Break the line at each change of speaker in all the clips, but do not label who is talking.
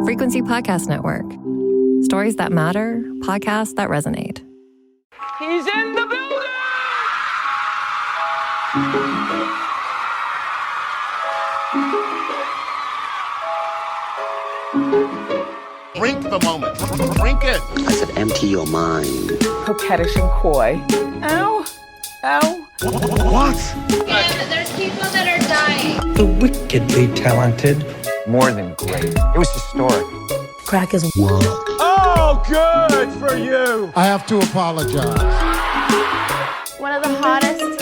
Frequency Podcast Network. Stories that matter, podcasts that resonate.
He's in the building!
Drink the moment. Drink it.
I said, empty your mind.
Coquettish and coy. Ow. Ow.
What?
And there's people that are dying.
The wickedly talented.
More than great. It was historic.
Crack is
World.
Oh, good for you.
I have to apologize.
One of the hottest.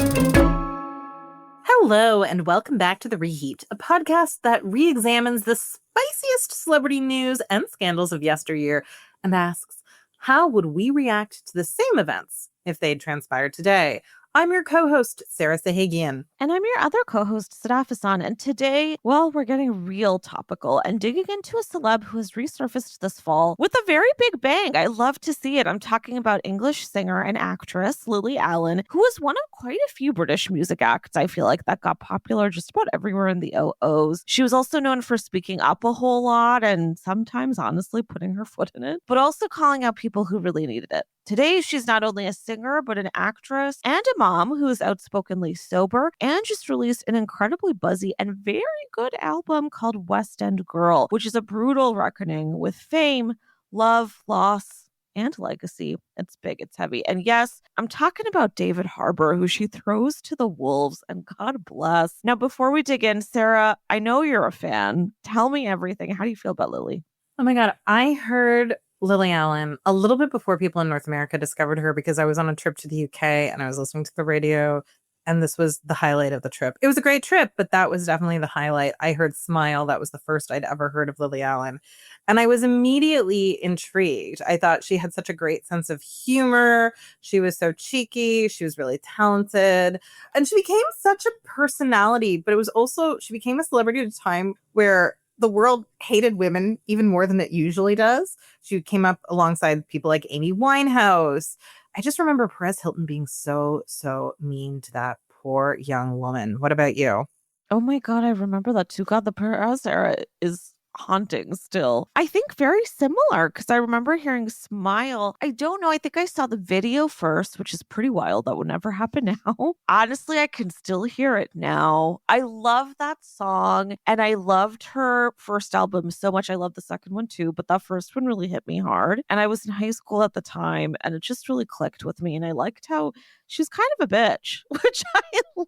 Hello, and welcome back to The Reheat, a podcast that re-examines the spiciest celebrity news and scandals of yesteryear and asks, how would we react to the same events if they'd transpired today? I'm your co-host, Sarah Sahagian.
And I'm your other co-host, Sadaf Hassan. And today, well, we're getting real topical and digging into a celeb who has resurfaced this fall with a very big bang. I love to see it. I'm talking about English singer and actress Lily Allen, who is one of quite a few British music acts, I feel like, that got popular just about everywhere in the OOs. She was also known for speaking up a whole lot and sometimes, honestly, putting her foot in it, but also calling out people who really needed it. Today, she's not only a singer, but an actress and a mom who is outspokenly sober and just released an incredibly buzzy and very good album called West End Girl, which is a brutal reckoning with fame, love, loss, and legacy. It's big, it's heavy. And yes, I'm talking about David Harbour, who she throws to the wolves, and God bless. Now, before we dig in, Sarah, I know you're a fan. Tell me everything. How do you feel about Lily?
Oh my God, I heard Lily Allen a little bit before people in North America discovered her because I was on a trip to the UK and I was listening to the radio, and this was the highlight of the trip. It was a great trip, but that was definitely the highlight. I heard Smile. That was the first I'd ever heard of Lily Allen. And I was immediately intrigued. I thought she had such a great sense of humor. She was so cheeky. She was really talented. And she became such a personality, but it was also, she became a celebrity at a time where the world hated women even more than it usually does. She came up alongside people like Amy Winehouse. I just remember Perez Hilton being so mean to that poor young woman. What about you?
Oh my God, I remember that too. God, the Perez era is haunting still. I think very similar because I remember hearing Smile. I don't know. I think I saw the video first, which is pretty wild. That would never happen now. Honestly, I can still hear it now. I love that song and I loved her first album so much. I love the second one too, but that first one really hit me hard. And I was in high school at the time and it just really clicked with me. And I liked how she's kind of a bitch, which I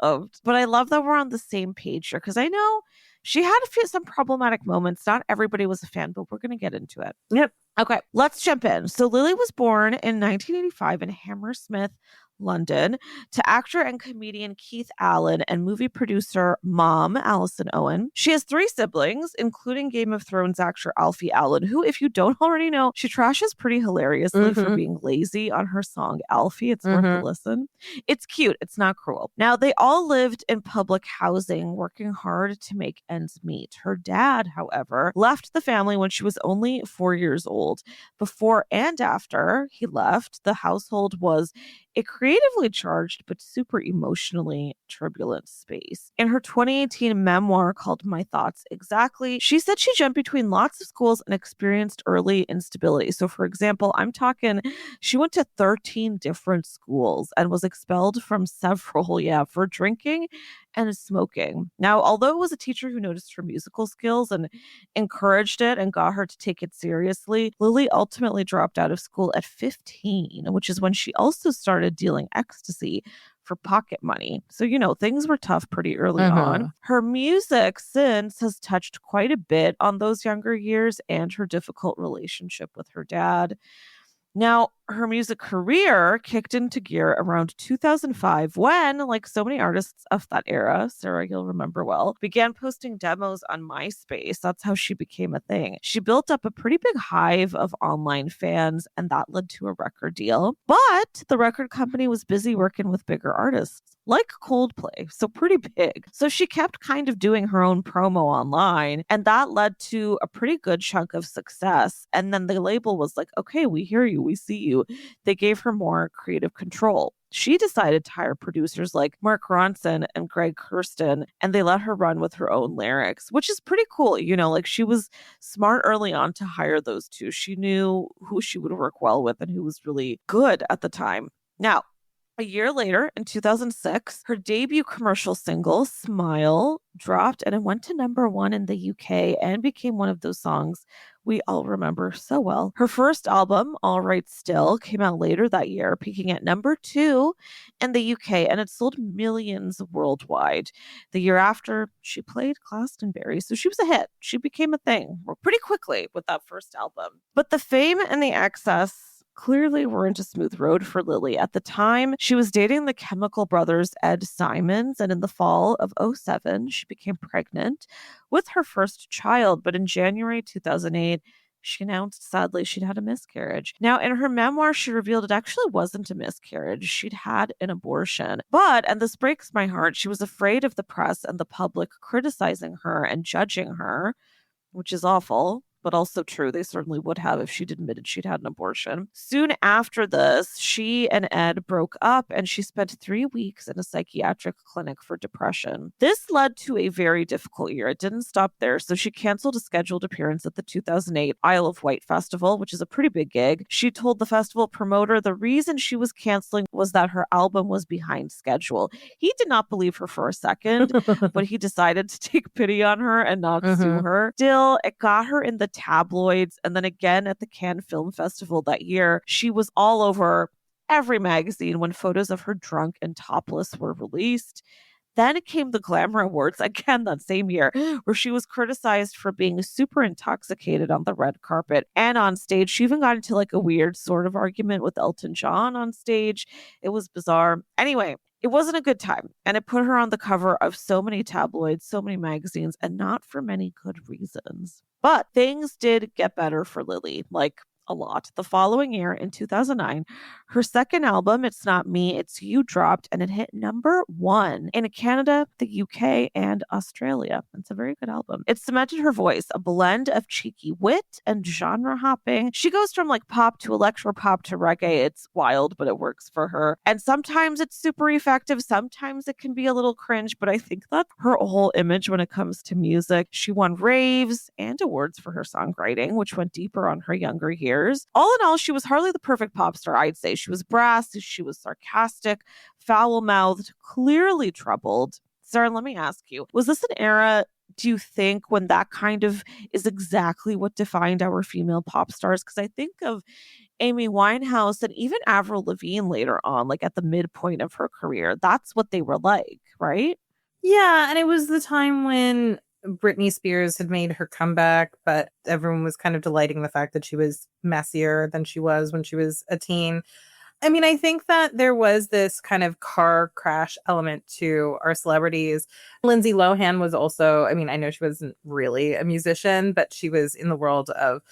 loved. But I love that we're on the same page here because I know she had some problematic moments. Not everybody was a fan, but we're going to get into it.
Yep.
Okay, let's jump in. So Lily was born in 1985 in Hammersmith, London, to actor and comedian Keith Allen and movie producer mom Alison Owen. She has 3 siblings, including Game of Thrones actor Alfie Allen, who, if you don't already know, she trashes pretty hilariously for being lazy on her song Alfie. It's worth a listen. It's cute. It's not cruel. Now, they all lived in public housing, working hard to make ends meet. Her dad, however, left the family when she was only 4 years old. Before and after he left, the household was a creatively charged but super emotionally turbulent space. In her 2018 memoir called My Thoughts Exactly, she said she jumped between lots of schools and experienced early instability. So, for example, I'm talking, she went to 13 different schools and was expelled from several, for drinking and smoking. Now, although it was a teacher who noticed her musical skills and encouraged it and got her to take it seriously, Lily ultimately dropped out of school at 15, which is when she also started dealing ecstasy for pocket money. So, things were tough pretty early on. Her music since has touched quite a bit on those younger years and her difficult relationship with her dad. Now, her music career kicked into gear around 2005 when, like so many artists of that era, Sarah, you'll remember well, began posting demos on MySpace. That's how she became a thing. She built up a pretty big hive of online fans, and that led to a record deal. But the record company was busy working with bigger artists, like Coldplay, so pretty big. So she kept kind of doing her own promo online, and that led to a pretty good chunk of success. And then the label was like, okay, we hear you, we see you. They gave her more creative control. she decided to hire producers like Mark Ronson and Greg Kirsten, and they let her run with her own lyrics, which is pretty cool. Like she was smart early on to hire those two. She knew who she would work well with and who was really good at the time. Now, a year later, in 2006, her debut commercial single, Smile, dropped and it went to #1 in the UK and became one of those songs we all remember so well. Her first album, All Right Still, came out later that year, peaking at #2 in the UK, and it sold millions worldwide. The year after, she played Glastonbury, so she was a hit. She became a thing pretty quickly with that first album. But the fame and the excess clearly weren't a smooth road for Lily. At the time, she was dating the Chemical Brothers' Ed Simons, and in the fall of 2007, she became pregnant with her first child. But in January 2008, she announced, sadly, she'd had a miscarriage. Now, in her memoir, she revealed it actually wasn't a miscarriage. She'd had an abortion. But, and this breaks my heart, she was afraid of the press and the public criticizing her and judging her, which is awful, but also true. They certainly would have if she'd admitted she'd had an abortion. Soon after this, she and Ed broke up, and she spent 3 weeks in a psychiatric clinic for depression. This led to a very difficult year. It didn't stop there, so she canceled a scheduled appearance at the 2008 Isle of Wight Festival, which is a pretty big gig. She told the festival promoter the reason she was canceling was that her album was behind schedule. He did not believe her for a second, but he decided to take pity on her and not sue her. Still, it got her in the tabloids, and then again at the Cannes Film Festival that year, she was all over every magazine when photos of her drunk and topless were released. Then came the Glamour Awards, again that same year, where she was criticized for being super intoxicated on the red carpet and on stage. She even got into like a weird sort of argument with Elton John on stage. It was bizarre. Anyway, it wasn't a good time, and it put her on the cover of so many tabloids, so many magazines, and not for many good reasons. But things did get better for Lily, like a lot. The following year, in 2009, her second album, It's Not Me, It's You, dropped, and it hit #1 in Canada, the UK, and Australia. It's a very good album. It cemented her voice, a blend of cheeky wit and genre hopping. She goes from like pop to electro pop to reggae. It's wild, but it works for her. And sometimes it's super effective. Sometimes it can be a little cringe, but I think that's her whole image when it comes to music. She won raves and awards for her songwriting, which went deeper on her younger years. All in all, she was hardly the perfect pop star, I'd say. She was brass, she was sarcastic, foul-mouthed, clearly troubled. Sarah, let me ask you, was this an era, do you think, when that kind of is exactly what defined our female pop stars? Because I think of Amy Winehouse and even Avril Lavigne later on, like at the midpoint of her career. That's what they were like, right?
Yeah, and it was the time when Britney Spears had made her comeback, but everyone was kind of delighting the fact that she was messier than she was when she was a teen. I mean, I think that there was this kind of car crash element to our celebrities. Lindsay Lohan was also, I mean, I know she wasn't really a musician, but she was in the world of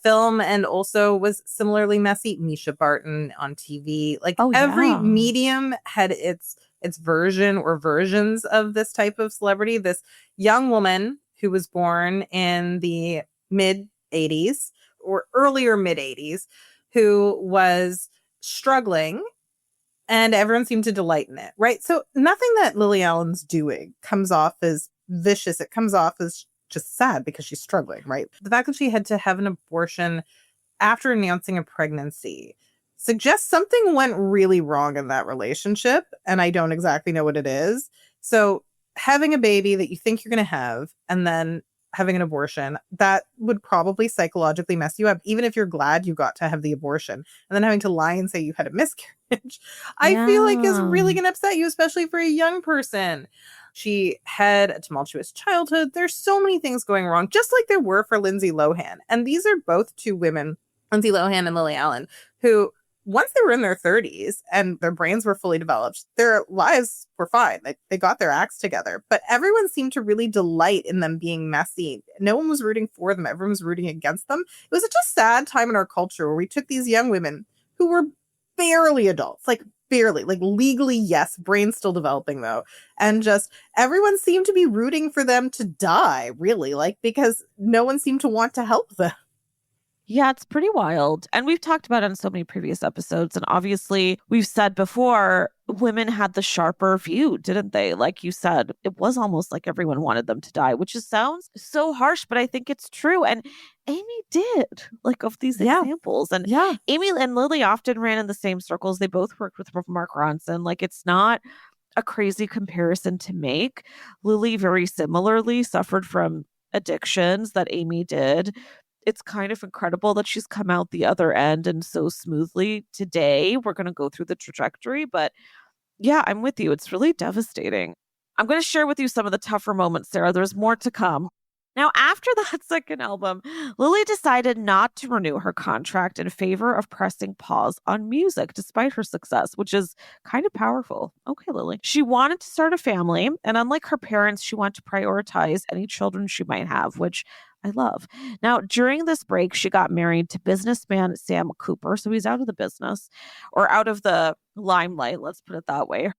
film and also was similarly messy. Misha Barton on TV. Like every medium had its version or versions of this type of celebrity. This young woman who was born in the mid 80s or earlier mid 80s who was struggling, and everyone seemed to delight in it, right? So nothing that Lily Allen's doing comes off as vicious. It comes off as just sad because she's struggling, right? The fact that she had to have an abortion after announcing a pregnancy suggests something went really wrong in that relationship, and I don't exactly know what it is. So having a baby that you think you're going to have and then having an abortion, that would probably psychologically mess you up, even if you're glad you got to have the abortion. And then having to lie and say you had a miscarriage, I feel like is really going to upset you, especially for a young person. She had a tumultuous childhood. There's so many things going wrong, just like there were for Lindsay Lohan. And these are both two women, Lindsay Lohan and Lily Allen, who once they were in their 30s and their brains were fully developed, their lives were fine. They got their acts together. But everyone seemed to really delight in them being messy. No one was rooting for them. Everyone was rooting against them. It was such a sad time in our culture where we took these young women who were barely adults, like barely, like legally, yes, brains still developing though. And just everyone seemed to be rooting for them to die, really, like because no one seemed to want to help them.
Yeah, it's pretty wild. And we've talked about it in so many previous episodes. And obviously, we've said before, women had the sharper view, didn't they? Like you said, it was almost like everyone wanted them to die, which sounds so harsh, but I think it's true. And Amy did, like, of these examples. And Amy and Lily often ran in the same circles. They both worked with Mark Ronson. Like, it's not a crazy comparison to make. Lily very similarly suffered from addictions that Amy did. It's kind of incredible that she's come out the other end and so smoothly. Today, we're going to go through the trajectory, but yeah, I'm with you. It's really devastating. I'm going to share with you some of the tougher moments, Sarah. There's more to come. Now, after that second album, Lily decided not to renew her contract in favor of pressing pause on music, despite her success, which is kind of powerful. Okay, Lily. She wanted to start a family, and unlike her parents, she wanted to prioritize any children she might have, which I love. Now, during this break, she got married to businessman Sam Cooper, so he's out of the business, or out of the limelight, let's put it that way.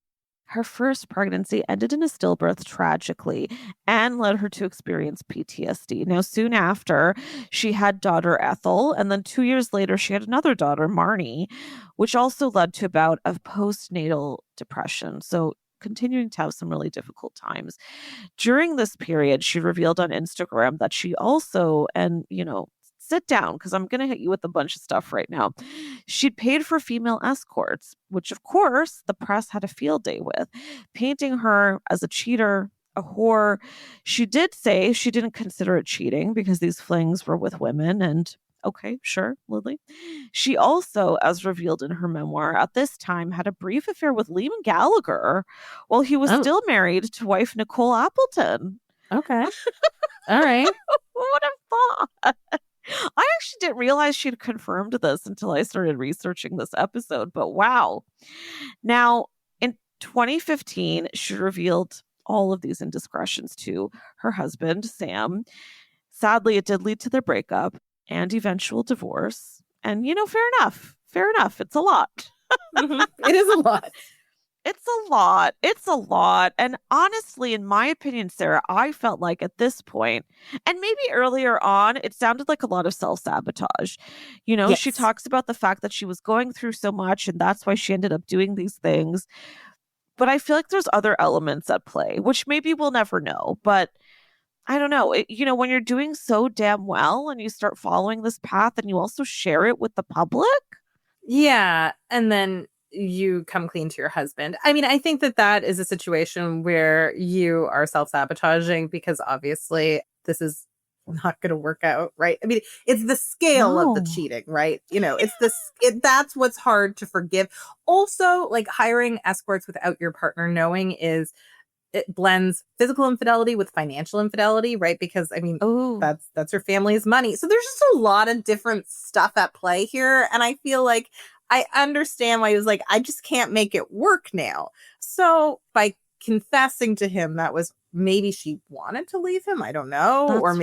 Her first pregnancy ended in a stillbirth tragically and led her to experience PTSD. Now, soon after, she had daughter Ethel, and then 2 years later, she had another daughter, Marnie, which also led to a bout of postnatal depression. So continuing to have some really difficult times. During this period, she revealed on Instagram that she also, and sit down because I'm going to hit you with a bunch of stuff right now. She'd paid for female escorts, which of course the press had a field day with, painting her as a cheater, a whore. She did say she didn't consider it cheating because these flings were with women, and okay, sure, Lily. She also, as revealed in her memoir, at this time had a brief affair with Liam Gallagher while he was still married to wife Nicole Appleton.
Okay. All right.
Who would have thought? I actually didn't realize she'd confirmed this until I started researching this episode, but wow. Now, in 2015, she revealed all of these indiscretions to her husband, Sam. Sadly, it did lead to their breakup and eventual divorce. And, fair enough. Fair enough. It's a lot.
It is a lot.
It's a lot. It's a lot. And honestly, in my opinion, Sarah, I felt like at this point, and maybe earlier on, it sounded like a lot of self-sabotage.
Yes.
She talks about the fact that she was going through so much and that's why she ended up doing these things. But I feel like there's other elements at play, which maybe we'll never know. But I don't know. When you're doing so damn well and you start following this path and you also share it with the public.
Yeah. And then you come clean to your husband. I mean, I think that is a situation where you are self-sabotaging because obviously this is not going to work out, right? I mean, it's the scale of the cheating, right? That's what's hard to forgive. Also, like hiring escorts without your partner knowing it blends physical infidelity with financial infidelity, right? Because I mean, that's her family's money. So there's just a lot of different stuff at play here. And I feel like I understand why he was like, I just can't make it work now. So by confessing to him, that was maybe she wanted to leave him. I don't know. Or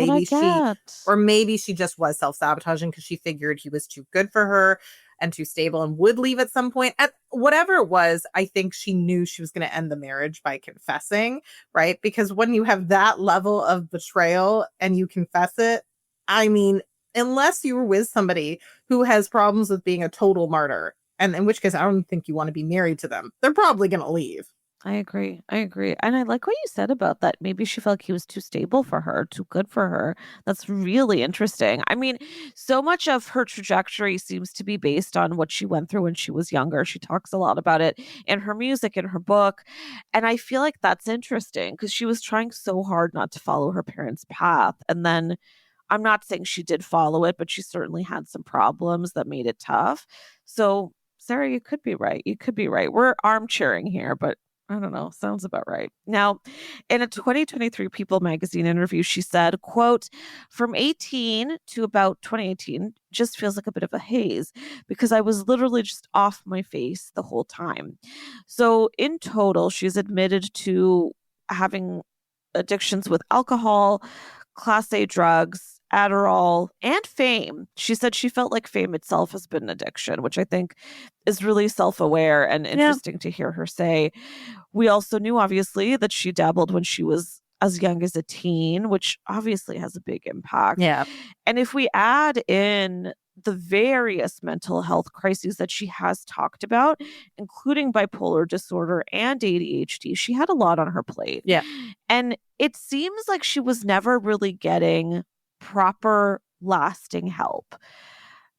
maybe she just was self-sabotaging because she figured he was too good for her and too stable and would leave at some point. At whatever it was, I think she knew she was going to end the marriage by confessing, right? Because when you have that level of betrayal and you confess it, I mean, unless you were with somebody who has problems with being a total martyr, and in which case I don't think you want to be married to them, they're probably going to leave.
I agree. And I like what you said about that. Maybe she felt like he was too stable for her, too good for her. That's really interesting. I mean, so much of her trajectory seems to be based on what she went through when she was younger. She talks a lot about it in her music, in her book. And I feel like that's interesting because she was trying so hard not to follow her parents' path. And then I'm not saying she did follow it, but she certainly had some problems that made it tough. So, Sarah, you could be right. You could be right. We're armchairing here, but I don't know. Sounds about right. Now, in a 2023 People magazine interview, she said, quote, from 18 to about 2018 just feels like a bit of a haze because I was literally just off my face the whole time. So in total, she's admitted to having addictions with alcohol, Class A drugs, Adderall, and fame. She said she felt like fame itself has been an addiction, which I think is really self-aware and interesting to hear her say. We also knew, obviously, that she dabbled when she was as young as a teen, which obviously has a big impact.
Yeah.
And if we add in the various mental health crises that she has talked about, including bipolar disorder and ADHD, she had a lot on her plate.
Yeah.
And it seems like she was never really getting proper, lasting help.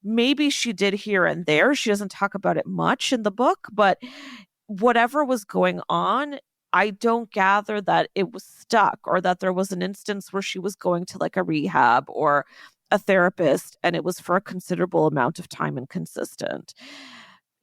Maybe she did here and there. She doesn't talk about it much in the book, but whatever was going on, I don't gather that it was stuck or that there was an instance where she was going to like a rehab or a therapist and it was for a considerable amount of time and consistent.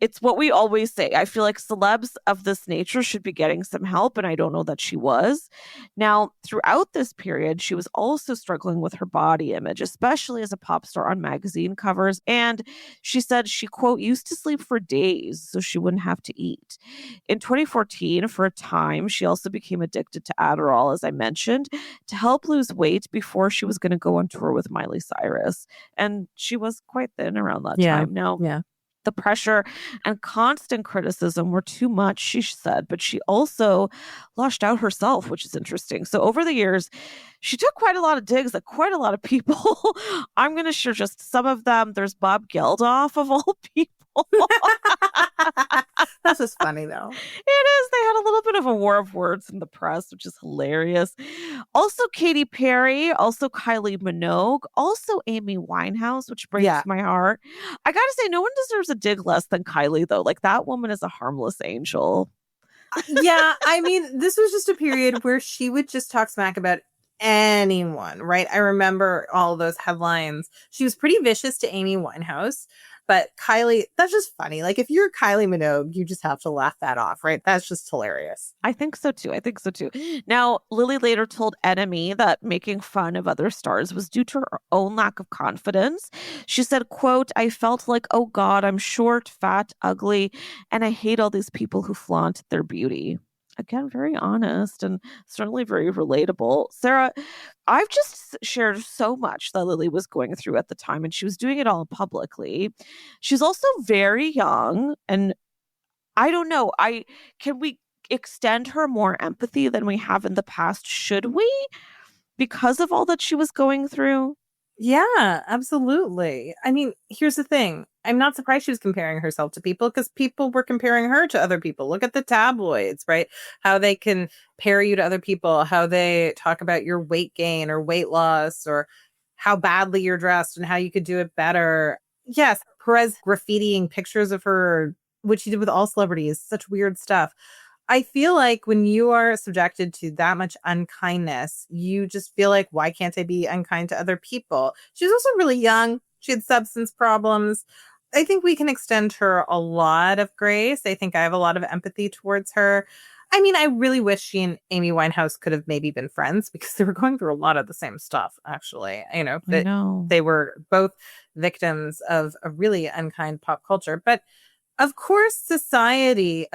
It's what we always say. I feel like celebs of this nature should be getting some help, and I don't know that she was. Now, throughout this period, she was also struggling with her body image, especially as a pop star on magazine covers. And she said she, quote, used to sleep for days so she wouldn't have to eat. In 2014, for a time, she also became addicted to Adderall, as I mentioned, to help lose weight before she was going to go on tour with Miley Cyrus. And she was quite thin around that time. Now, the pressure and constant criticism were too much, she said, but she also lashed out herself, which is interesting. So over the years, she took quite a lot of digs at quite a lot of people. I'm going to share just some of them. There's Bob Geldof, of all people.
That's just funny, though.
It is. They had a little bit of a war of words in the press, which is hilarious. Also, Katy Perry, also Kylie Minogue, also Amy Winehouse, which breaks my heart. I gotta say, no one deserves a dig less than Kylie, though. Like, that woman is a harmless angel.
Yeah, I mean, this was just a period where she would just talk smack about anyone, right? I remember all those headlines. She was pretty vicious to Amy Winehouse. But Kylie, that's just funny. Like, if you're Kylie Minogue, you just have to laugh that off, right? That's just hilarious.
I think so, too. Now, Lily later told Enemy that making fun of other stars was due to her own lack of confidence. She said, quote, I felt like, oh, God, I'm short, fat, ugly, and I hate all these people who flaunt their beauty. Again, very honest and certainly very relatable. Sarah, I've just shared so much that Lily was going through at the time, and she was doing it all publicly. She's also very young, and I don't know. Can we extend her more empathy than we have in the past? Should we? Because of all that she was going through?
Yeah, absolutely. I mean, here's the thing. I'm not surprised she was comparing herself to people because people were comparing her to other people. Look at the tabloids, right? How they can pair you to other people, how they talk about your weight gain or weight loss or how badly you're dressed and how you could do it better. Yes, Perez graffitiing pictures of her, which she did with all celebrities, such weird stuff. I feel like when you are subjected to that much unkindness, you just feel like, why can't I be unkind to other people? She's also really young. She had substance problems. I think we can extend her a lot of grace. I think I have a lot of empathy towards her. I mean, I really wish she and Amy Winehouse could have maybe been friends because they were going through a lot of the same stuff, actually. They were both victims of a really unkind pop culture. But of course, a society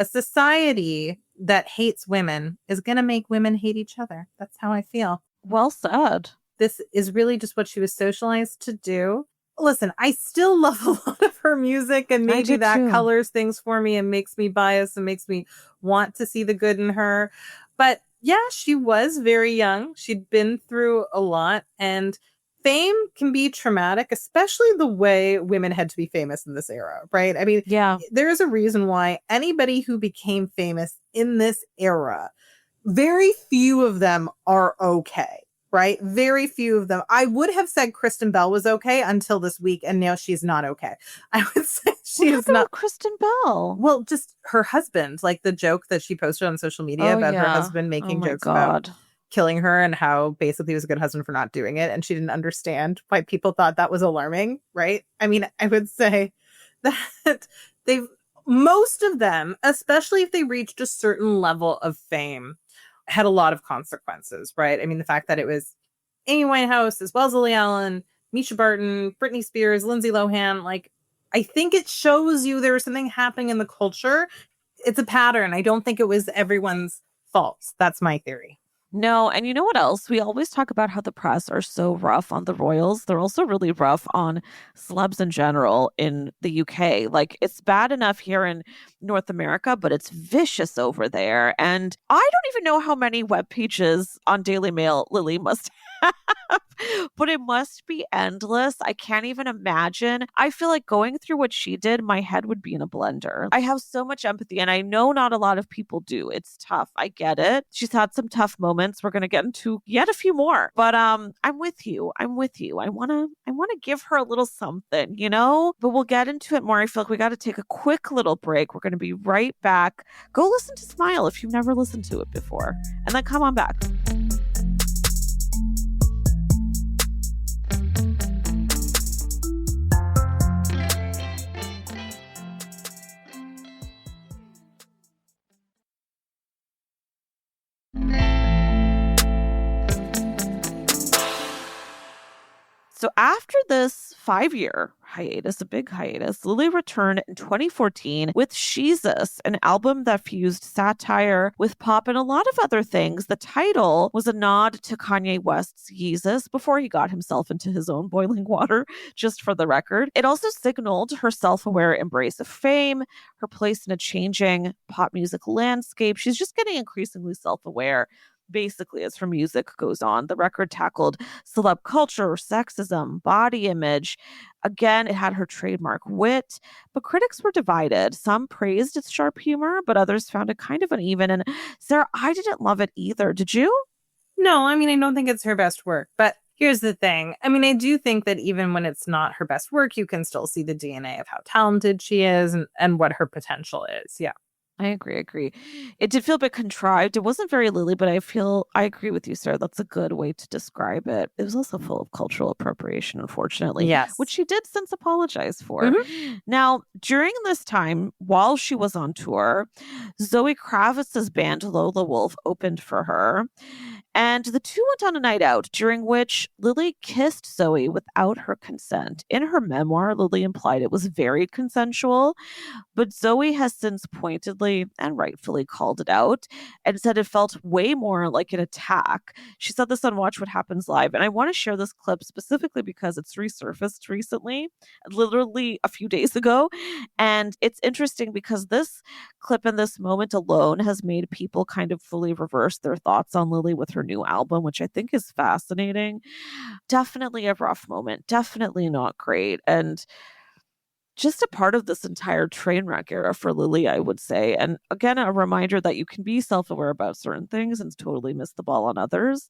that hates women is going to make women hate each other. That's how I feel.
Well said.
This is really just what she was socialized to do. Listen, I still love a lot of her music, and maybe that colors things for me and makes me biased and makes me want to see the good in her. But yeah, she was very young. She'd been through a lot, and fame can be traumatic, especially the way women had to be famous in this era, right? I mean, there is a reason why anybody who became famous in this era, very few of them are okay, right? Very few of them. I would have said Kristen Bell was okay until this week, and now she's not okay. I would say she is not.
Kristen Bell?
Well, just her husband, like the joke that she posted on social media about her husband making jokes about killing her and how basically he was a good husband for not doing it. And she didn't understand why people thought that was alarming, right? I mean, I would say that most of them, especially if they reached a certain level of fame, had a lot of consequences, right? I mean, the fact that it was Amy Winehouse as well as Lily Allen, Misha Barton, Britney Spears, Lindsay Lohan, like, I think it shows you there was something happening in the culture. It's a pattern. I don't think it was everyone's fault. That's my theory.
No, and you know what else? We always talk about how the press are so rough on the royals. They're also really rough on celebs in general in the UK. Like, it's bad enough here in North America, but it's vicious over there. And I don't even know how many web pages on Daily Mail Lily must have, but it must be endless. I can't even imagine. I feel like going through what she did, my head would be in a blender. I have so much empathy, and I know not a lot of people do. It's tough. I get it. She's had some tough moments. We're going to get into yet a few more, but I'm with you. I'm with you. I want to give her a little something, you know, but we'll get into it more. I feel like we got to take a quick little break. We're going to be right back. Go listen to Smile if you've never listened to it before, and then come on back. So after this 5-year hiatus, a big hiatus, Lily returned in 2014 with Sheezus, an album that fused satire with pop and a lot of other things. The title was a nod to Kanye West's Yeezus before he got himself into his own boiling water, just for the record. It also signaled her self-aware embrace of fame, her place in a changing pop music landscape. She's just getting increasingly self-aware. Basically, as her music goes on, the record tackled celeb culture, sexism, body image. Again, it had her trademark wit, but critics were divided. Some praised its sharp humor, but others found it kind of uneven. And Sarah, I didn't love it either. Did you?
No, I mean, I don't think it's her best work, but here's the thing. I mean, I do think that even when it's not her best work, you can still see the DNA of how talented she is and what her potential is. Yeah.
I agree. It did feel a bit contrived. It wasn't very Lily, but I agree with you, Sarah. That's a good way to describe it. It was also full of cultural appropriation, unfortunately.
Yes.
Which she did since apologize for.
Mm-hmm.
Now, during this time, while she was on tour, Zoe Kravitz's band Lola Wolf opened for her. And the two went on a night out, during which Lily kissed Zoe without her consent. In her memoir, Lily implied it was very consensual, but Zoe has since pointedly and rightfully called it out and said it felt way more like an attack. She said this on Watch What Happens Live, and I want to share this clip specifically because it's resurfaced recently, literally a few days ago. And it's interesting because this clip and this moment alone has made people kind of fully reverse their thoughts on Lily with her new album, which I think is fascinating. Definitely a rough moment, definitely not great, and just a part of this entire train wreck era for Lily, I would say. And again, a reminder that you can be self-aware about certain things and totally miss the ball on others.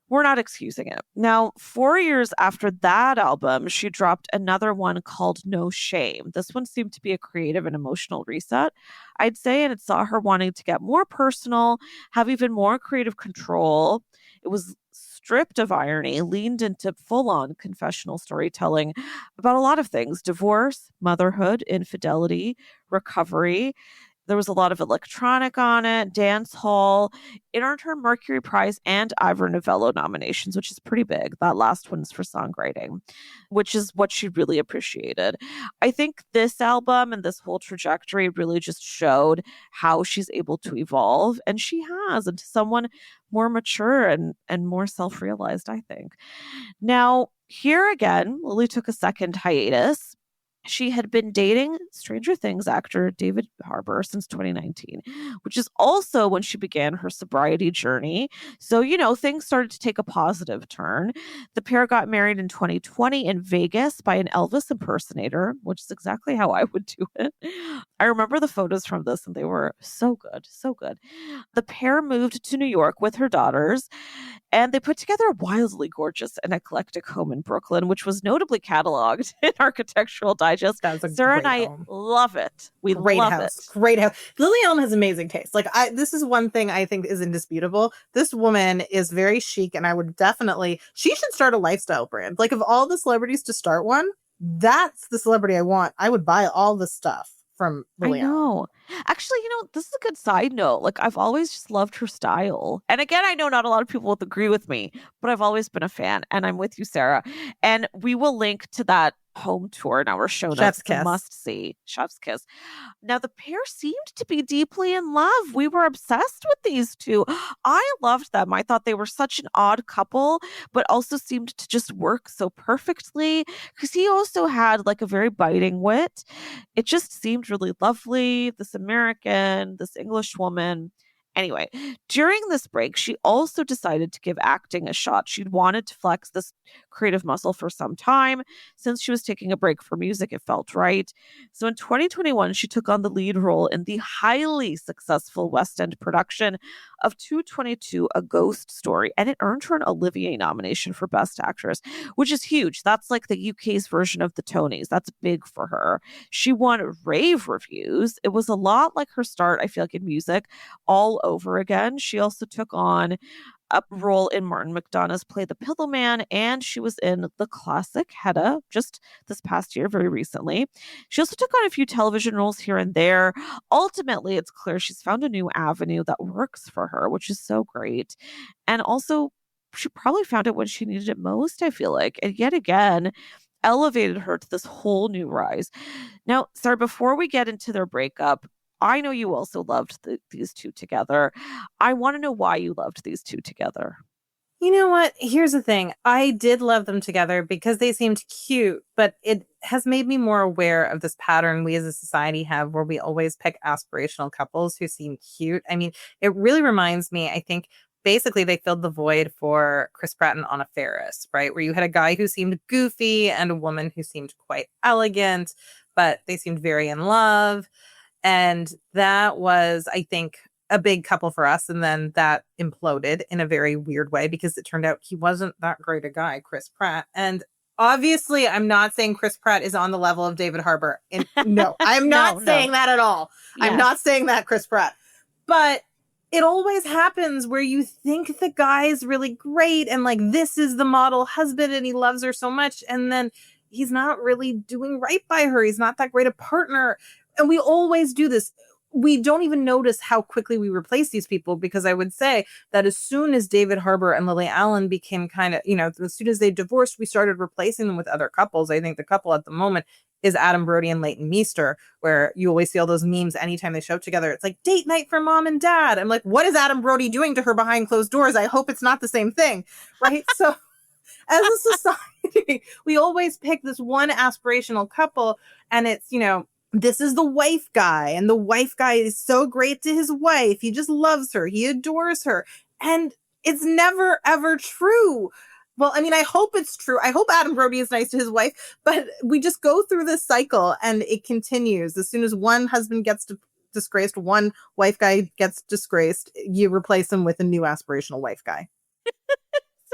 We're not excusing it. Now, 4 years after that album, she dropped another one called No Shame. This one seemed to be a creative and emotional reset, I'd say, and it saw her wanting to get more personal, have even more creative control. It was stripped of irony, leaned into full-on confessional storytelling about a lot of things: divorce, motherhood, infidelity, recovery. There was a lot of electronic on it, dance hall. It earned her Mercury Prize and Ivor Novello nominations, which is pretty big. That last one's for songwriting, which is what she really appreciated. I think this album and this whole trajectory really just showed how she's able to evolve, and she has, into someone more mature and more self-realized, I think. Now, here again, Lily took a second hiatus. She had been dating Stranger Things actor David Harbour since 2019, which is also when she began her sobriety journey. So, you know, things started to take a positive turn. The pair got married in 2020 in Vegas by an Elvis impersonator, which is exactly how I would do it. I remember the photos from this, and they were so good, so good. The pair moved to New York with her daughters, and they put together a wildly gorgeous and eclectic home in Brooklyn, which was notably cataloged in Architectural Digest. Sarah and I love it. We love it.
Great house. Lily Allen has amazing taste. Like, this is one thing I think is indisputable. This woman is very chic, and I would definitely, she should start a lifestyle brand. Like, of all the celebrities to start one, that's the celebrity I want. I would buy all the stuff from Lily Allen.
I know. Actually, you know, this is a good side note. Like, I've always just loved her style. And again, I know not a lot of people will agree with me, but I've always been a fan. And I'm with you, Sarah. And we will link to that home tour in our show notes.
Chef's Kiss.
Must see. Chef's Kiss. Now, the pair seemed to be deeply in love. We were obsessed with these two. I loved them. I thought they were such an odd couple, but also seemed to just work so perfectly, because he also had like a very biting wit. It just seemed really lovely. This this American, this English woman. Anyway, during this break, she also decided to give acting a shot. She'd wanted to flex this creative muscle for some time. Since she was taking a break for music, it felt right. So in 2021, she took on the lead role in the highly successful West End production of 222, A Ghost Story, and it earned her an Olivier nomination for Best Actress, which is huge. That's like the UK's version of the Tonys. That's big for her. She won rave reviews. It was a lot like her start, I feel like, in music, all over again. She also took on a role in Martin McDonagh's play The Pillowman, and she was in the classic Hedda just this past year, very recently. She also took on a few television roles here and there. Ultimately, it's clear she's found a new avenue that works for her, which is so great. And also, she probably found it when she needed it most, I feel like. And yet again, elevated her to this whole new rise. Now, Sarah, before we get into their breakup, I know you also loved these two together. I want to know why you loved these two together.
You know what? Here's the thing. I did love them together because they seemed cute, but it has made me more aware of this pattern we as a society have where we always pick aspirational couples who seem cute. I mean, it really reminds me, I think, basically they filled the void for Chris Pratt and Anna Faris, right? Where you had a guy who seemed goofy and a woman who seemed quite elegant, but they seemed very in love. And that was, I think, a big couple for us. And then that imploded in a very weird way because it turned out he wasn't that great a guy, Chris Pratt. And obviously, I'm not saying Chris Pratt is on the level of David Harbour. No, I'm not saying that at all. Yes. I'm not saying that, Chris Pratt. But it always happens where you think the guy's really great and like this is the model husband and he loves her so much. And then he's not really doing right by her. He's not that great a partner. And we always do this. We don't even notice how quickly we replace these people because I would say that as soon as David Harbour and Lily Allen became kind of, as soon as they divorced, we started replacing them with other couples. I think the couple at the moment is Adam Brody and Leighton Meester, where you always see all those memes anytime they show up together. It's like date night for mom and dad. I'm like, what is Adam Brody doing to her behind closed doors? I hope it's not the same thing, right? So as a society, we always pick this one aspirational couple and it's, this is the wife guy, and the wife guy is so great to his wife. He just loves her. He adores her. And it's never, ever true. Well, I mean, I hope it's true. I hope Adam Brody is nice to his wife, but we just go through this cycle and it continues. As soon as one husband gets disgraced, one wife guy gets disgraced, you replace him with a new aspirational wife guy.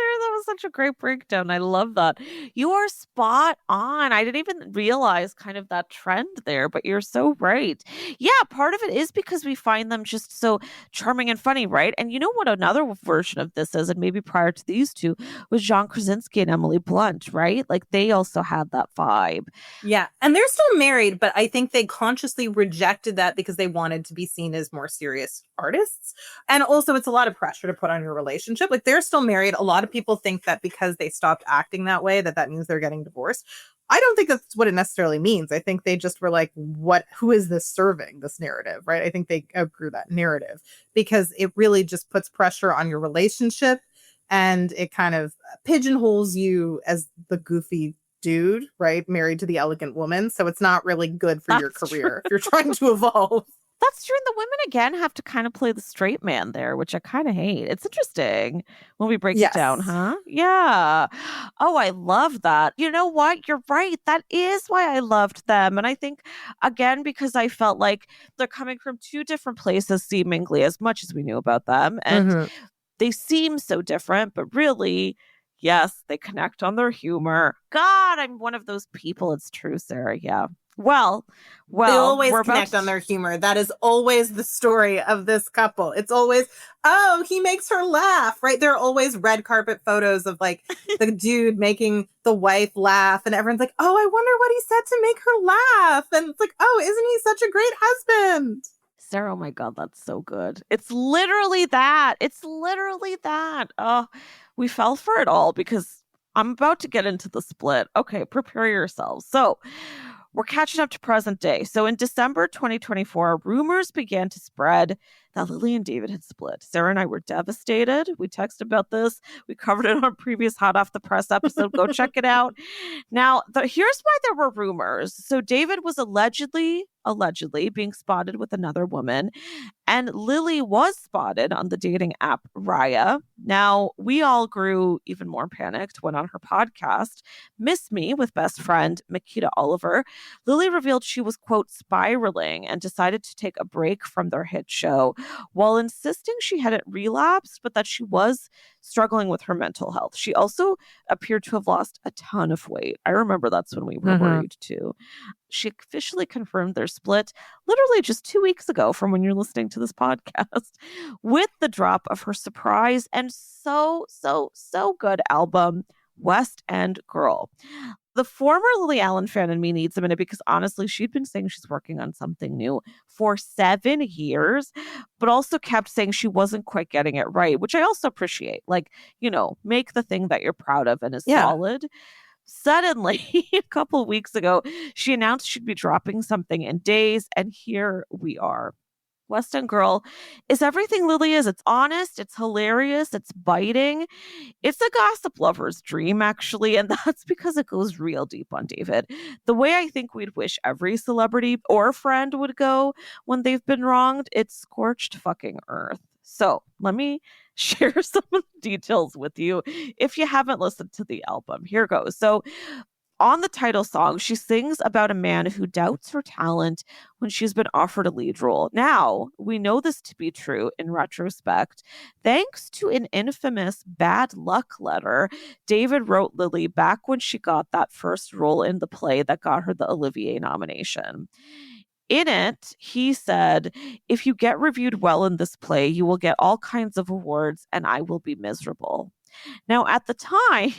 That was such a great breakdown. I love that. You are spot on. I didn't even realize kind of that trend there, but you're so right. Yeah, part of it is because we find them just so charming and funny, right? And you know what another version of this is, and maybe prior to these two, was John Krasinski and Emily Blunt, right? Like they also had that vibe.
Yeah, and they're still married, but I think they consciously rejected that because they wanted to be seen as more serious artists. And also it's a lot of pressure to put on your relationship. Like they're still married. A lot of people think that because they stopped acting that way, that means they're getting divorced. I don't think that's what it necessarily means. I think they just were like, who is this serving, this narrative, right? I think they outgrew that narrative because it really just puts pressure on your relationship and it kind of pigeonholes you as the goofy dude, right? Married to the elegant woman. So it's not really good for your career if you're trying to evolve.
That's true. And the women, again, have to kind of play the straight man there, which I kind of hate. It's interesting when we break it down, huh? Yeah. Oh, I love that. You know what? You're right. That is why I loved them. And I think, again, because I felt like they're coming from two different places, seemingly, as much as we knew about them. And they seem so different, but really, yes, they connect on their humor. God, I'm one of those people. It's true, Sarah. Yeah. Well,
they always connect on their humor. That is always the story of this couple. It's always, oh, he makes her laugh, right? There are always red carpet photos of like the dude making the wife laugh, and everyone's like, oh, I wonder what he said to make her laugh. And it's like, oh, isn't he such a great husband?
Sarah, oh my God, that's so good. It's literally that. It's literally that. Oh, we fell for it all because I'm about to get into the split. Okay, prepare yourselves. So we're catching up to present day. So in December 2024, rumors began to spread that Lily and David had split. Sarah and I were devastated. We texted about this. We covered it on a previous Hot Off the Press episode. Go check it out. Now, here's why there were rumors. So David was allegedly being spotted with another woman, and Lily was spotted on the dating app Raya. Now, we all grew even more panicked when on her podcast, Miss Me with best friend Makita Oliver, Lily revealed she was, quote, spiraling and decided to take a break from their hit show while insisting she hadn't relapsed, but that she was struggling with her mental health. She also appeared to have lost a ton of weight. I remember that's when we were worried too. She officially confirmed their split literally just 2 weeks ago from when you're listening to this podcast with the drop of her surprise and so good album, West End Girl. The former Lily Allen fan in me needs a minute because honestly, she'd been saying she's working on something new for 7 years, but also kept saying she wasn't quite getting it right, which I also appreciate. Like, make the thing that you're proud of and is solid. Suddenly, a couple of weeks ago, she announced she'd be dropping something in days, and here we are. West End Girl is everything Lily is. It's honest, it's hilarious, it's biting. It's a gossip lover's dream, actually, and that's because it goes real deep on David. The way I think we'd wish every celebrity or friend would go when they've been wronged, it's scorched fucking earth. So let me share some of the details with you if you haven't listened to the album. Here goes. So on the title song, she sings about a man who doubts her talent when she's been offered a lead role. Now, we know this to be true in retrospect. Thanks to an infamous bad luck letter David wrote Lily back when she got that first role in the play that got her the Olivier nomination. In it, he said, "If you get reviewed well in this play, you will get all kinds of awards and I will be miserable." Now, at the time,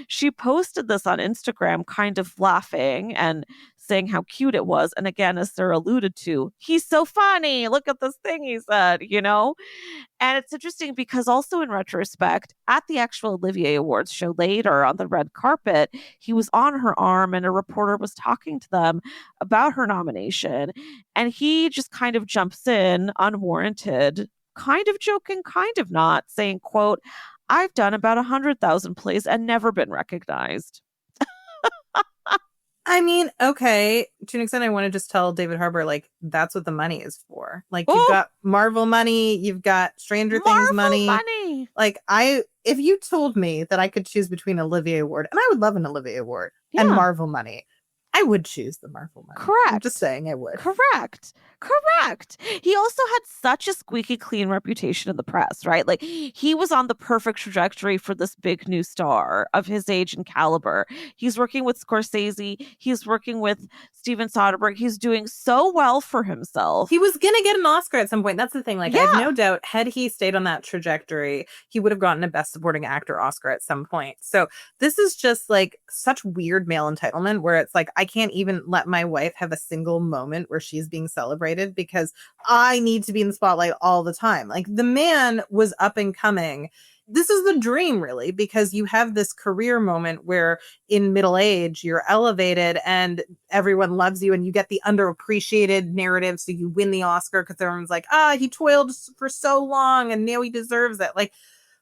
she posted this on Instagram kind of laughing and saying how cute it was. And again, as Sarah alluded to, he's so funny. Look at this thing he said, And it's interesting because also in retrospect, at the actual Olivier Awards show later on the red carpet, he was on her arm and a reporter was talking to them about her nomination. And he just kind of jumps in unwarranted, kind of joking, kind of not, saying, quote, "I've done about 100,000 plays and never been recognized."
I mean, okay, to an extent, I want to just tell David Harbour, like, that's what the money is for. Like, you've got Marvel money, you've got Stranger Things money. Like, if you told me that I could choose between Olivier Award, and I would love an Olivier Award, and Marvel money, I would choose the Marvel money.
Correct.
I'm just saying I would.
Correct. He also had such a squeaky clean reputation in the press, right? Like, he was on the perfect trajectory for this big new star of his age and caliber. He's working with Scorsese. He's working with Steven Soderbergh. He's doing so well for himself.
He was going to get an Oscar at some point. That's the thing. Like, I have no doubt, had he stayed on that trajectory, he would have gotten a Best Supporting Actor Oscar at some point. So this is just like such weird male entitlement where it's like, I can't even let my wife have a single moment where she's being celebrated because I need to be in the spotlight all the time. Like, the man was up and coming. This is the dream, really, because you have this career moment where in middle age, you're elevated and everyone loves you and you get the underappreciated narrative. So you win the Oscar because everyone's like, he toiled for so long and now he deserves it. Like,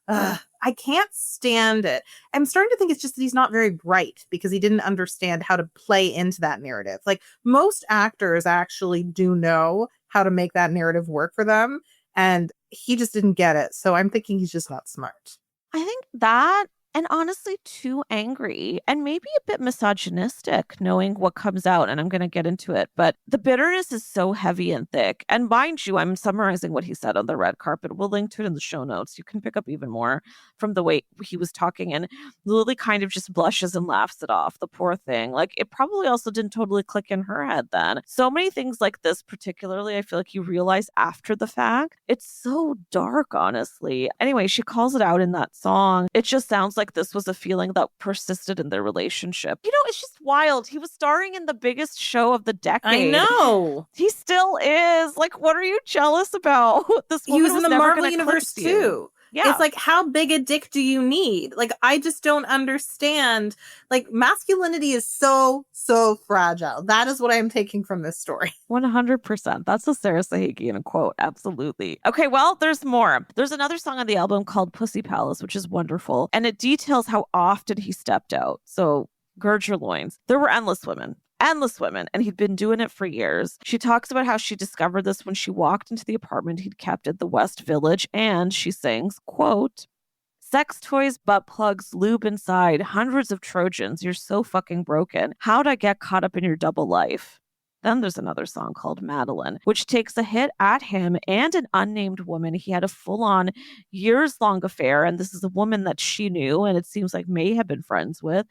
I can't stand it. I'm starting to think it's just that he's not very bright because he didn't understand how to play into that narrative. Like, most actors actually do know how to make that narrative work for them. And he just didn't get it. So I'm thinking he's just not smart.
I think that, and honestly, too angry and maybe a bit misogynistic, knowing what comes out. And I'm going to get into it. But the bitterness is so heavy and thick. And mind you, I'm summarizing what he said on the red carpet. We'll link to it in the show notes. You can pick up even more from the way he was talking. And Lily kind of just blushes and laughs it off. The poor thing. Like, it probably also didn't totally click in her head then. So many things like this, particularly, I feel like you realize after the fact. It's so dark, honestly. Anyway, she calls it out in that song. It just sounds like this was a feeling that persisted in their relationship. It's just wild. He was starring in the biggest show of the decade.
I know.
He still is. Like, what are you jealous about? This woman
he was in the Marvel universe too.
Yeah.
It's like, how big a dick do you need? Like, I just don't understand. Like, masculinity is so fragile. That is what I'm taking from this story.
100%. That's a Sarah Sahakian quote. Absolutely. Okay, well, there's more. There's another song on the album called Pussy Palace, which is wonderful. And it details how often he stepped out. So gird your loins. There were endless women, and he'd been doing it for years. She talks about how she discovered this when she walked into the apartment he'd kept at the West Village, and she sings, quote, "Sex toys, butt plugs, lube inside, hundreds of Trojans. You're so fucking broken. How'd I get caught up in your double life?" Then there's another song called Madeline, which takes a hit at him and an unnamed woman. He had a full-on years-long affair, and this is a woman that she knew and it seems like may have been friends with.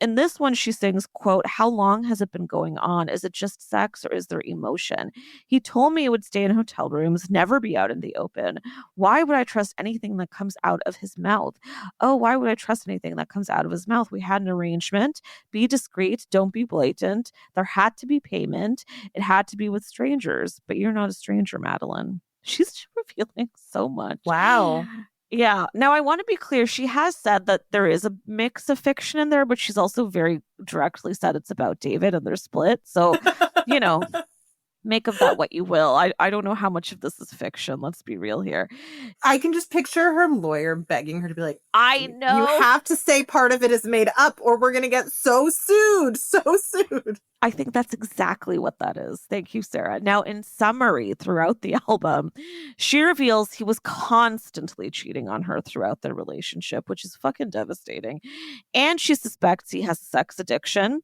In this one, she sings, quote, "How long has it been going on? Is it just sex or is there emotion? He told me it would stay in hotel rooms, never be out in the open. Why would I trust anything that comes out of his mouth? Oh, why would I trust anything that comes out of his mouth? We had an arrangement. Be discreet. Don't be blatant. There had to be payment. It had to be with strangers. But you're not a stranger, Madeline." She's revealing so much.
Wow.
Yeah. Now, I want to be clear. She has said that there is a mix of fiction in there, but she's also very directly said it's about David and their split. So, you know, make of that what you will. I don't know how much of this is fiction. Let's be real here.
I can just picture her lawyer begging her to be like,
I know.
You have to say part of it is made up or we're going to get so sued.
I think that's exactly what that is. Thank you, Sarah. Now, in summary, throughout the album, she reveals he was constantly cheating on her throughout their relationship, which is fucking devastating. And she suspects he has a sex addiction,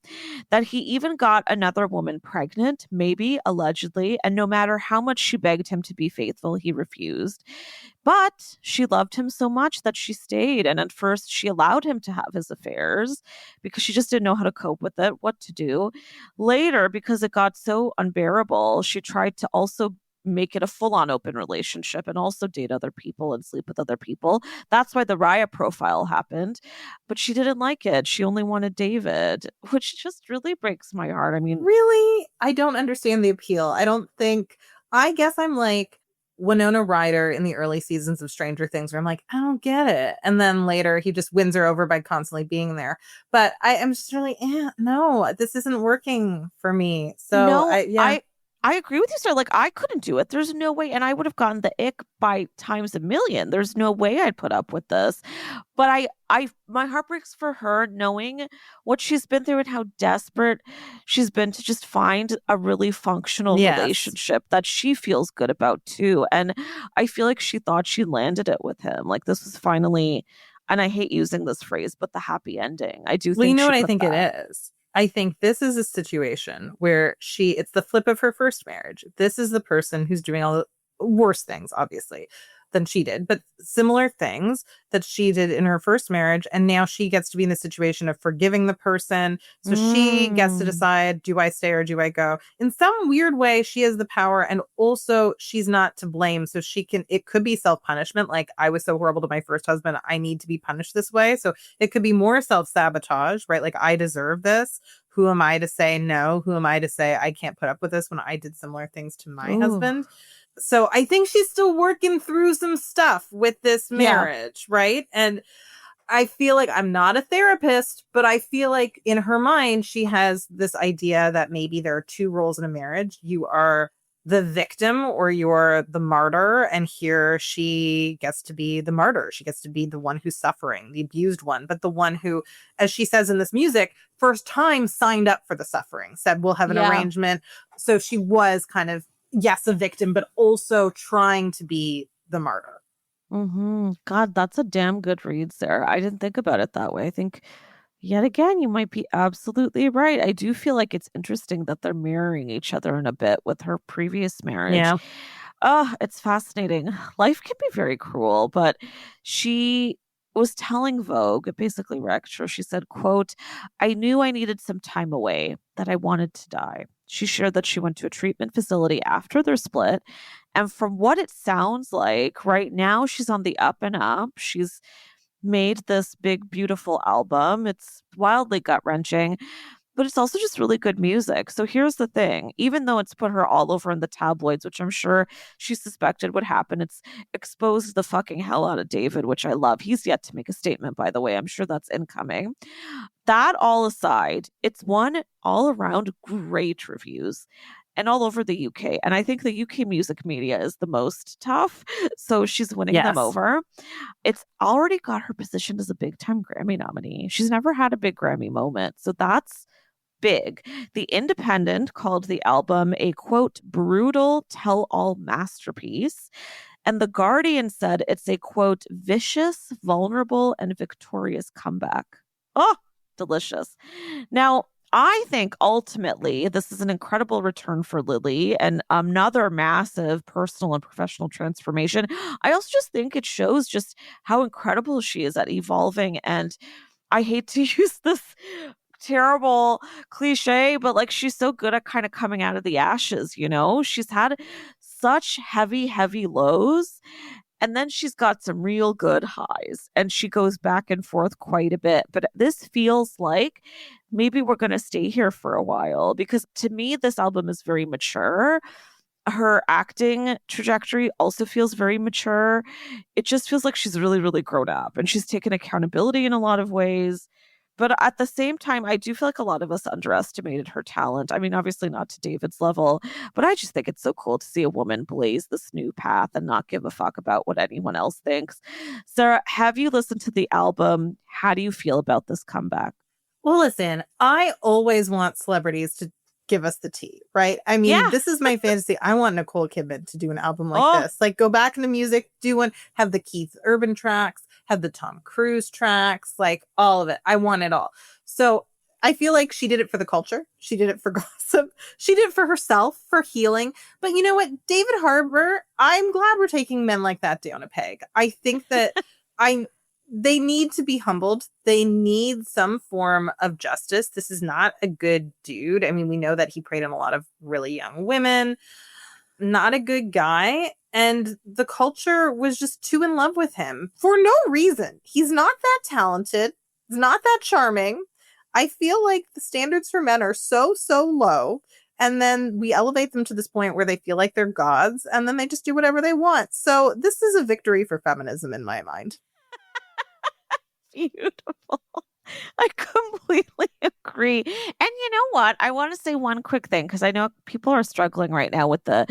that he even got another woman pregnant, maybe, allegedly, and no matter how much she begged him to be faithful, he refused. But she loved him so much that she stayed. And at first, she allowed him to have his affairs because she just didn't know how to cope with it, what to do. Later, because it got so unbearable, she tried to also make it a full-on open relationship and also date other people and sleep with other people. That's why the Raya profile happened. But she didn't like it. She only wanted David, which just really breaks my heart. I mean,
really? I don't understand the appeal. I guess I'm like Winona Ryder in the early seasons of Stranger Things, where I'm like, I don't get it. And then later he just wins her over by constantly being there. But I am just really, no, this isn't working for me. So
no, I agree with you, sir. Like, I couldn't do it. There's no way. And I would have gotten the ick by times a million. There's no way I'd put up with this. But my heart breaks for her, knowing what she's been through and how desperate she's been to just find a really functional relationship that she feels good about too. And I feel like she thought she landed it with him. Like, this was finally, and I hate using this phrase, but the happy ending. I do think.
Well, you know what I think it is? I think this is a situation where it's the flip of her first marriage. This is the person who's doing all the worse things, obviously, than she did, but similar things that she did in her first marriage. And now she gets to be in the situation of forgiving the person. So she gets to decide, do I stay or do I go? In some weird way, she has the power, and also she's not to blame. So it could be self-punishment. Like, I was so horrible to my first husband, I need to be punished this way. So it could be more self-sabotage, right? Like, I deserve this. Who am I to say no? Who am I to say I can't put up with this when I did similar things to my husband? So I think she's still working through some stuff with this marriage, right? And I feel like, I'm not a therapist, but I feel like in her mind, she has this idea that maybe there are two roles in a marriage. You are the victim or you're the martyr. And here she gets to be the martyr. She gets to be the one who's suffering, the abused one, but the one who, as she says in this music, first time signed up for the suffering, said, we'll have an arrangement. So she was kind of, yes, a victim, but also trying to be the martyr.
Mm-hmm. God, that's a damn good read, Sarah. I didn't think about it that way. I think, yet again, you might be absolutely right. I do feel like it's interesting that they're mirroring each other in a bit with her previous marriage.
Yeah.
Oh, it's fascinating. Life can be very cruel, but she was telling Vogue, it basically wrecked her. She said, quote, "I knew I needed some time away, that I wanted to die." She shared that she went to a treatment facility after their split. And from what it sounds like, right now she's on the up and up. She's made this big, beautiful album. It's wildly gut-wrenching. but it's also just really good music. So here's the thing. Even though it's put her all over in the tabloids, which I'm sure she suspected would happen, it's exposed the fucking hell out of David, which I love. He's yet to make a statement, by the way. I'm sure that's incoming. That all aside, it's won all around great reviews and all over the UK. And I think the UK music media is the most tough. So she's winning them over. It's already got her positioned as a big time Grammy nominee. She's never had a big Grammy moment. So that's big. The Independent called the album a, quote, brutal tell-all masterpiece. And The Guardian said it's a, quote, vicious, vulnerable, and victorious comeback. Oh, delicious. Now, I think ultimately this is an incredible return for Lily and another massive personal and professional transformation. I also just think it shows just how incredible she is at evolving. And I hate to use this terrible cliche, but like she's so good at kind of coming out of the ashes, you know? She's had such heavy lows. And then she's got some real good highs and she goes back and forth quite a bit. But this feels like maybe we're going to stay here for a while because to me, this album is very mature. Her acting trajectory also feels very mature. It just feels like she's really, really grown up and she's taken accountability in a lot of ways. But at the same time, I do feel like a lot of us underestimated her talent. I mean, obviously not to David's level, but I just think it's so cool to see a woman blaze this new path and not give a fuck about what anyone else thinks. Sarah, have you listened to the album? How do you feel about this comeback?
Well, listen, I always want celebrities to give us the tea, right? I mean, this is my fantasy. I want Nicole Kidman to do an album like this. Like, go back into music, do one, have the Keith Urban tracks, have the Tom Cruise tracks, like all of it. I want it all. So I feel like she did it for the culture. She did it for gossip. She did it for herself, for healing. But you know what? David Harbour, I'm glad we're taking men like that down a peg. I think that they need to be humbled. They need some form of justice. This is not a good dude. I mean, we know that he preyed on a lot of really young women. Not a good guy. And the culture was just too in love with him for no reason. He's not that talented. He's not that charming. I feel like the standards for men are so low. And then we elevate them to this point where they feel like they're gods. And then they just do whatever they want. So this is a victory for feminism in my mind.
Beautiful. I completely agree. And you know what? I want to say one quick thing because I know people are struggling right now with the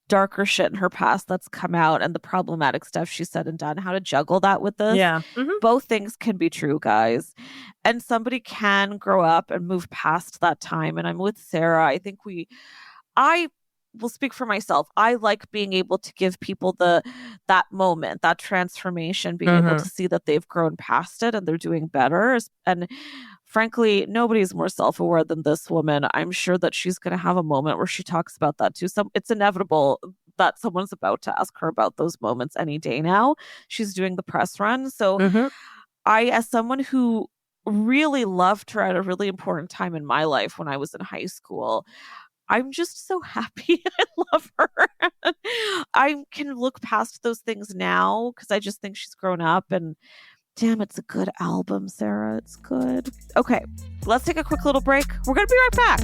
darker shit in her past that's come out and the problematic stuff she said and done, how to juggle that with this.
Yeah.
Both things can be true, guys. And somebody can grow up and move past that time. And I'm with Sarah. I think I will speak for myself. I like being able to give people that moment, that transformation, being able to see that they've grown past it and they're doing better. And frankly, nobody's more self-aware than this woman. I'm sure that she's going to have a moment where she talks about that too. It's inevitable that someone's about to ask her about those moments any day now. She's doing the press run. So I, as someone who really loved her at a really important time in my life when I was in high school, I'm just so happy. I love her. I can look past those things now because I just think she's grown up and damn, it's a good album, Sarah. It's good. Okay, let's take a quick little break. We're going to be right back.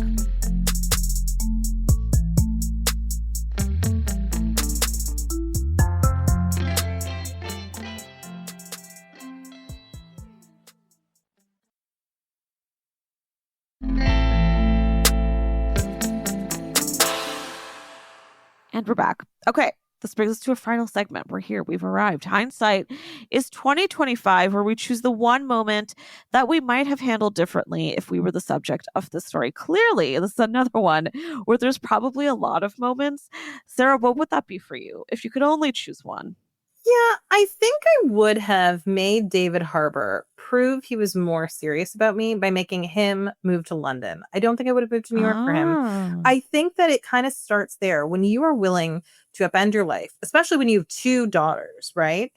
And we're back. Okay. This brings us to a final segment. We're here. We've arrived. Hindsight is 2025, where we choose the one moment that we might have handled differently if we were the subject of the story. Clearly, this is another one where there's probably a lot of moments. Sarah, what would that be for you if you could only choose one?
Yeah, I think I would have made David Harbour prove he was more serious about me by making him move to London. I don't think I would have moved to New York for him. I think that it kind of starts there when you are willing to upend your life, especially when you have two daughters, right?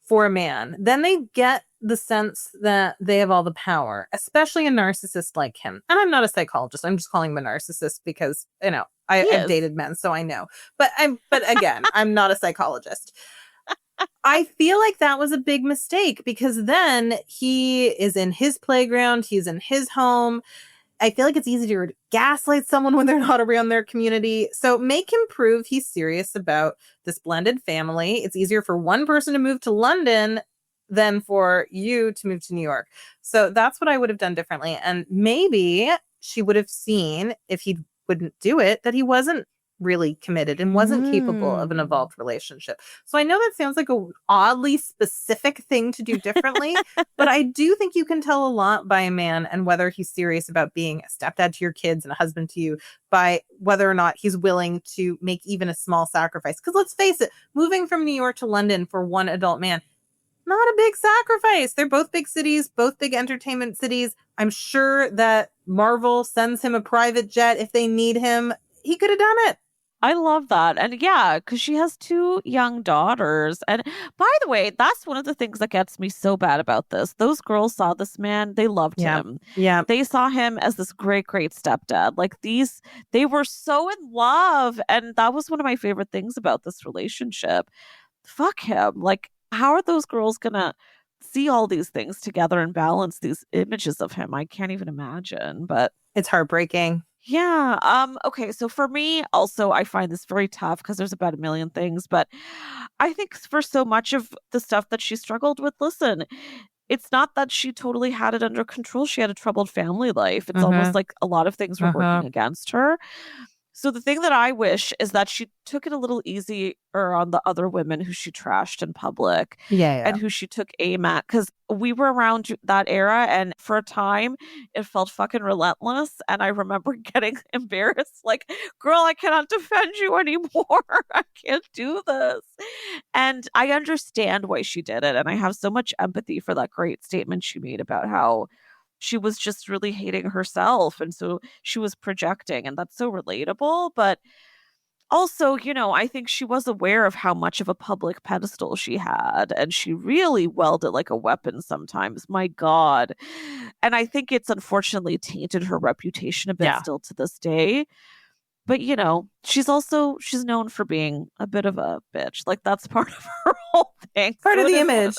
For a man, then they get the sense that they have all the power, especially a narcissist like him. And I'm not a psychologist. I'm just calling him a narcissist because, you know, I've dated men, so I know. But again, I'm not a psychologist. I feel like that was a big mistake because then he is in his playground. He's in his home. I feel like it's easy to gaslight someone when they're not around their community. So make him prove he's serious about this blended family. It's easier for one person to move to London than for you to move to New York. So that's what I would have done differently. And maybe she would have seen, if he wouldn't do it, that he wasn't really committed and wasn't capable of an evolved relationship. So I know that sounds like a oddly specific thing to do differently, but I do think you can tell a lot by a man and whether he's serious about being a stepdad to your kids and a husband to you by whether or not he's willing to make even a small sacrifice. Because let's face it, moving from New York to London for one adult man, not a big sacrifice. They're both big cities, both big entertainment cities. I'm sure that Marvel sends him a private jet if they need him. He could have done it.
I love that. And yeah, because she has 2 young daughters. And by the way, that's one of the things that gets me so bad about this. Those girls saw this man, they loved him.
Yeah.
They saw him as this great, great stepdad. Like they were so in love. And that was one of my favorite things about this relationship. Fuck him. Like, how are those girls gonna see all these things together and balance these images of him? I can't even imagine, but
it's heartbreaking.
Yeah. Okay. So for me, also, I find this very tough because there's about a million things. But I think for so much of the stuff that she struggled with, listen, it's not that she totally had it under control. She had a troubled family life. It's almost like a lot of things were working against her. So the thing that I wish is that she took it a little easier on the other women who she trashed in public and who she took aim at. Because we were around that era and for a time it felt fucking relentless. And I remember getting embarrassed like, girl, I cannot defend you anymore. I can't do this. And I understand why she did it. And I have so much empathy for that great statement she made about how she was just really hating herself. And so she was projecting, and that's so relatable. But also, you know, I think she was aware of how much of a public pedestal she had, and she really wielded it like a weapon sometimes. My God. And I think it's unfortunately tainted her reputation a bit still to this day. But, you know, she's known for being a bit of a bitch. Like, that's part of her whole thing.
Part of the image.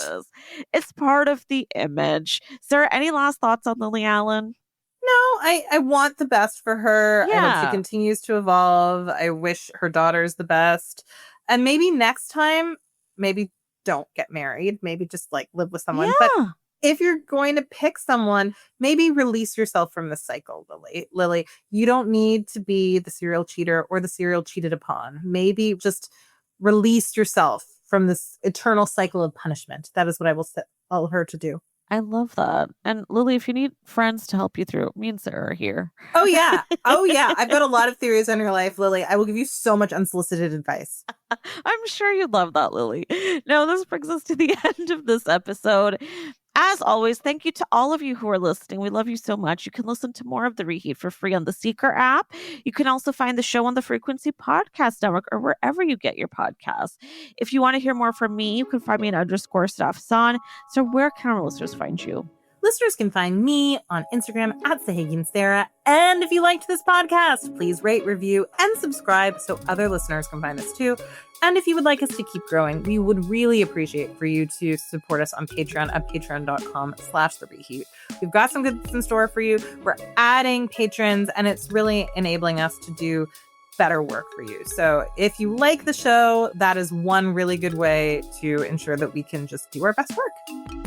It's part of the image. Sarah, any last thoughts on Lily Allen?
No, I want the best for her. I hope she continues to evolve. I wish her daughters the best. And maybe next time, maybe don't get married. Maybe just like live with someone.
Yeah.
But if you're going to pick someone, maybe release yourself from the cycle, Lily. You don't need to be the serial cheater or the serial cheated upon. Maybe just release yourself from this eternal cycle of punishment. That is what I will tell her to do.
I love that. And Lily, if you need friends to help you through, me and Sarah are here.
Oh, yeah. I've got a lot of theories on your life, Lily. I will give you so much unsolicited advice.
I'm sure you'd love that, Lily. Now, this brings us to the end of this episode. As always, thank you to all of you who are listening. We love you so much. You can listen to more of The Reheat for free on the Seeker app. You can also find the show on the Frequency Podcast Network or wherever you get your podcasts. If you want to hear more from me, you can find me at _Staffson. So where can our listeners find you?
Listeners can find me on Instagram at Sahagian Sarah. And if you liked this podcast, please rate, review, and subscribe so other listeners can find us too. And if you would like us to keep growing, we would really appreciate for you to support us on Patreon at patreon.com/thereheat. We've got some good in store for you. We're adding patrons, and it's really enabling us to do better work for you. So if you like the show, that is one really good way to ensure that we can just do our best work.